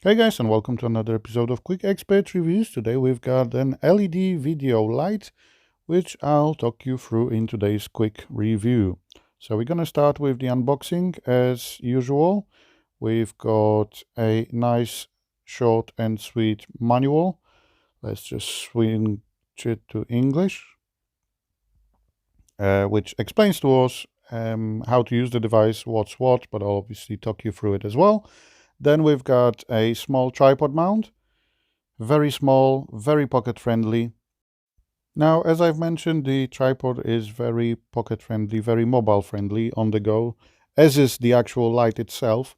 Hey guys, and welcome to another episode of Quick Expert Reviews. Today we've got an LED video light, which I'll talk you through in today's quick review. So we're going to start with the unboxing as usual. We've got a nice short and sweet manual. Let's just switch it to English, which explains to us how to use the device, what's what, but I'll obviously talk you through it as well. Then we've got a small tripod mount, very small, very pocket friendly. Now, as I've mentioned, the tripod is very pocket friendly, very mobile friendly on the go, as is the actual light itself,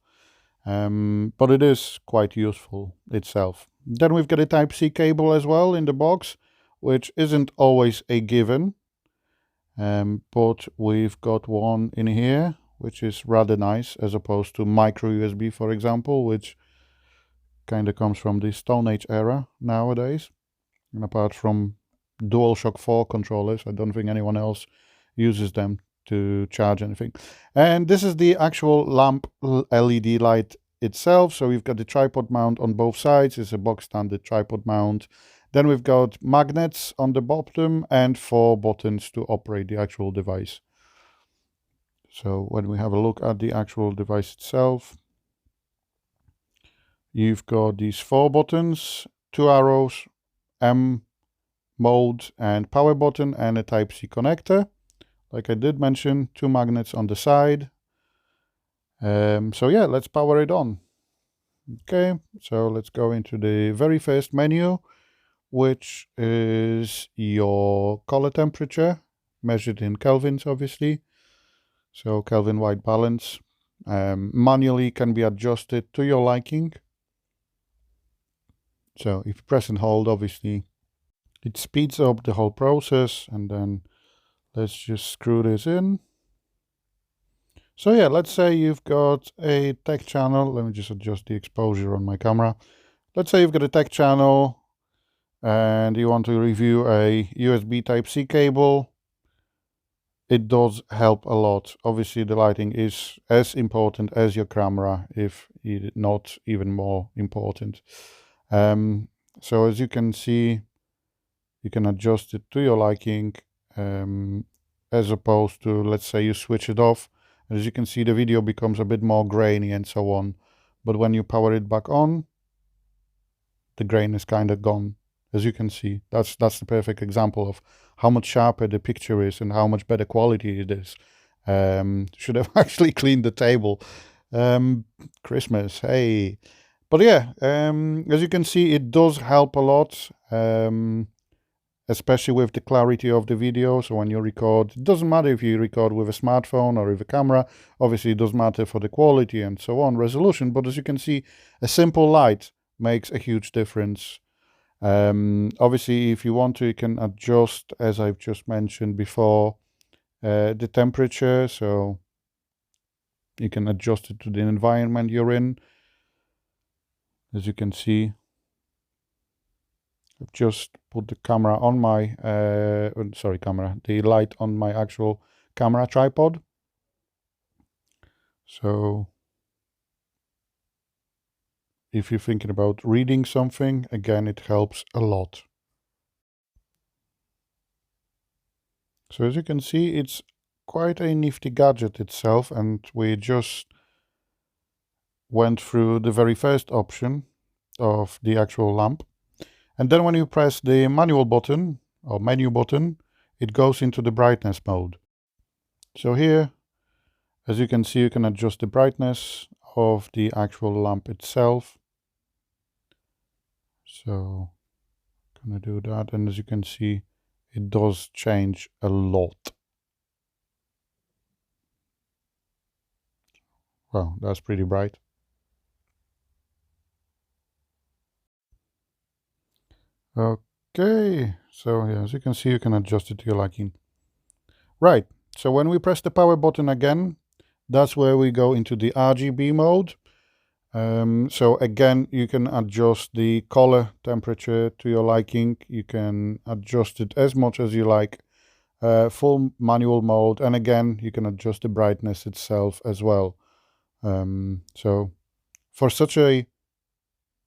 but it is quite useful itself. Then we've got a Type-C cable as well in the box, which isn't always a given, but we've got one in here, which is rather nice, as opposed to micro USB, for example, which kind of comes from the Stone Age era nowadays. And apart from DualShock 4 controllers, I don't think anyone else uses them to charge anything. And this is the actual lamp LED light itself. So we've got the tripod mount on both sides. It's a box standard tripod mount. Then we've got magnets on the bottom and 4 buttons to operate the actual device. So when we have a look at the actual device itself, you've got these 4 buttons, 2 arrows, M mode and power button, and a Type-C connector. Like I did mention, 2 magnets on the side. So yeah, let's power it on. Okay, so let's go into the very first menu, which is your color temperature, measured in kelvins, obviously. So Kelvin white balance. Manually can be adjusted to your liking. So if you press and hold, obviously, it speeds up the whole process. And then let's just screw this in. So yeah, let's say you've got a tech channel. Let me just adjust the exposure on my camera. Let's say you've got a tech channel and you want to review a USB Type-C cable. It does help a lot. Obviously, the lighting is as important as your camera, if not even more important. So as you can see, you can adjust it to your liking, as opposed to, let's say you switch it off. As you can see, the video becomes a bit more grainy and so on. But when you power it back on, the grain is kind of gone. As you can see, that's the perfect example of how much sharper the picture is and how much better quality it is. Should have actually cleaned the table. Christmas, hey. But yeah, as you can see, it does help a lot. Especially with the clarity of the video. So when you record, it doesn't matter if you record with a smartphone or with a camera. Obviously, it does matter for the quality and so on, resolution. But as you can see, a simple light makes a huge difference. Obviously, if you want to, you can adjust, as I've just mentioned before, the temperature. So you can adjust it to the environment you're in. As you can see, I've just put the camera on my, the light on my actual camera tripod. So if you're thinking about reading something, again, it helps a lot. So as you can see, it's quite a nifty gadget itself, and we just went through the very first option of the actual lamp. And then when you press the manual button or menu button, it goes into the brightness mode. So here, as you can see, you can adjust the brightness of the actual lamp itself. So I'm gonna do that, and as you can see, it does change a lot. Wow, that's pretty bright. Okay, so yeah, as you can see, you can adjust it to your liking. Right, so when we press the power button again, that's where we go into the RGB mode. So again, you can adjust the color temperature to your liking. You can adjust it as much as you like. Full manual mode, and again, you can adjust the brightness itself as well. So for such a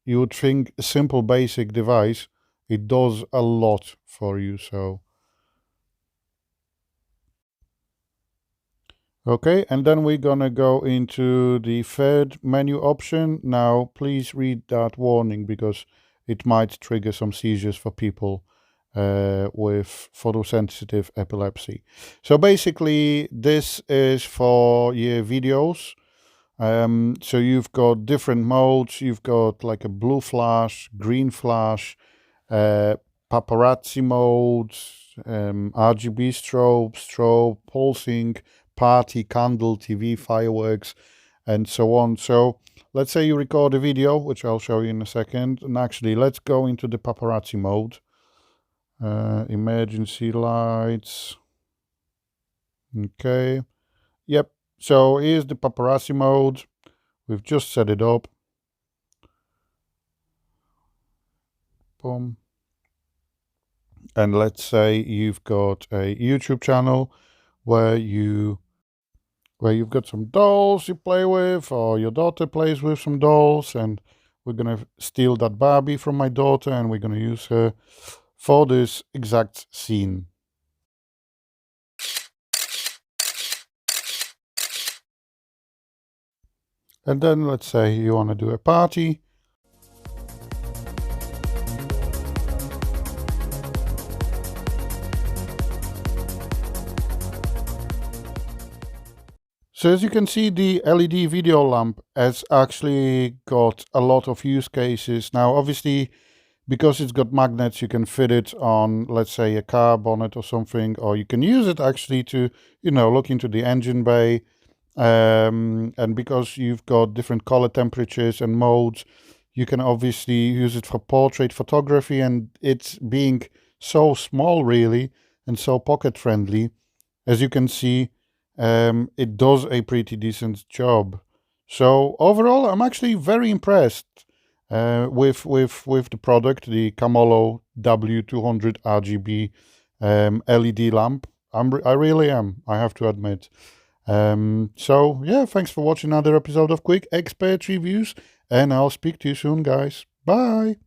you would think a simple basic device, it does a lot for you. So okay, and then we're gonna go into the third menu option. Now please read that warning because it might trigger some seizures for people with photosensitive epilepsy. So basically this is for your videos. So you've got different modes. You've got like a blue flash, green flash, paparazzi mode, RGB strobe, pulsing, party, candle, TV, fireworks, and so on. So let's say you record a video, which I'll show you in a second. And actually, let's go into the paparazzi mode. Emergency lights. Okay. Yep. So here's the paparazzi mode. We've just set it up. Boom. And let's say you've got a YouTube channel where you've got some dolls you play with, or your daughter plays with some dolls, and we're gonna steal that Barbie from my daughter and we're gonna use her for this exact scene. And then let's say you want to do a party. So as you can see, the LED video lamp has actually got a lot of use cases. Now, obviously, because it's got magnets, you can fit it on, let's say, a car bonnet or something, or you can use it actually to, look into the engine bay. And because you've got different color temperatures and modes, you can obviously use it for portrait photography, and it's being so small really and so pocket friendly, as you can see, it does a pretty decent job. So overall, I'm actually very impressed with the product, the Camolo W200RGB LED lamp. I really am, I have to admit. So yeah, thanks for watching another episode of Quick Expert Reviews, and I'll speak to you soon, guys. Bye.